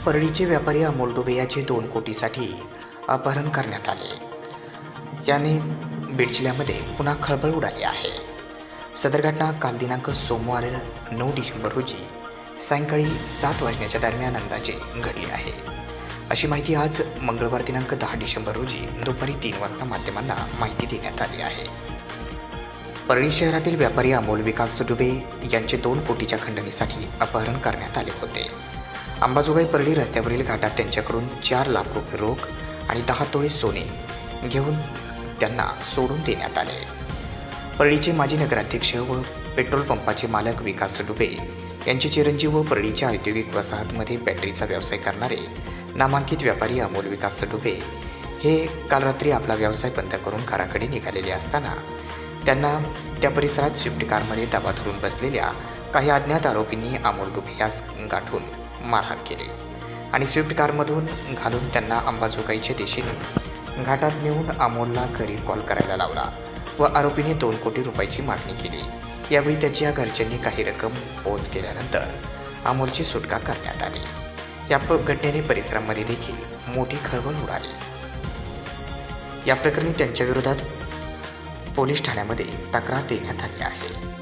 परळीचे व्यापारी अमोल डुबे याचे 2 कोटीसाठी अपहरण करण्यात आले. याने बीड जिल्ह्यामध्ये पुन्हा खळबळ उडाली आहे. सदर घटना काल दिनांक सोमवार 9 डिसेंबर रोजी सायंकाळी 7 वाजण्याच्या दरम्यान अंदाजे घडली आहे. अशी माहिती आज मंगळवार दिनांक 10 डिसेंबर रोजी दुपारी 3 वाजता माध्यमांना माहिती देण्यात आली आहे. परळी शहरातील व्यापारी अमोल विकास डुबे यांचे 2 कोटीच्या खंडणीसाठी अपहरण करण्यात आले होते. अंबाजोगाई परळी रस्त्यावरील घाटात त्यांच्याकडून 4 लाख रुपये रोख आणि 10 तोळे सोने घेऊन त्यांना सोडून देण्यात आले. परळीचे माजी नगराध्यक्ष व पेट्रोल पंपाचे मालक विकास डुबे यांचे चिरंजीव व परळीच्या औद्योगिक वसाहतमध्ये बॅटरीचा व्यवसाय करणारे नामांकित व्यापारी अमोल विकास डुबे हे काल रात्री आपला व्यवसाय बंद करून घराकडे निघालेले असताना त्यांना त्या परिसरात स्विफ्ट कारमध्ये ताबा धरून बसलेल्या काही अज्ञात आरोपींनी अमोल डुबे यास गाठून मारहाण केली आणि स्विफ्ट कारमधून घालून त्यांना अंबाजोगाईच्या दिशेने घाटात नेऊन अमोलला घरी कॉल करायला लावला व आरोपीने 2 कोटी रुपयाची मागणी केली. यावेळी त्याच्या घरच्यांनी काही रक्कम पोच केल्यानंतर अमोलची सुटका करण्यात आली. या घटनेने परिसरामध्ये देखील मोठी खळबळ उडाली. या प्रकरणी त्यांच्या विरोधात पोलीस ठाण्यामध्ये तक्रार देण्यात आली आहे.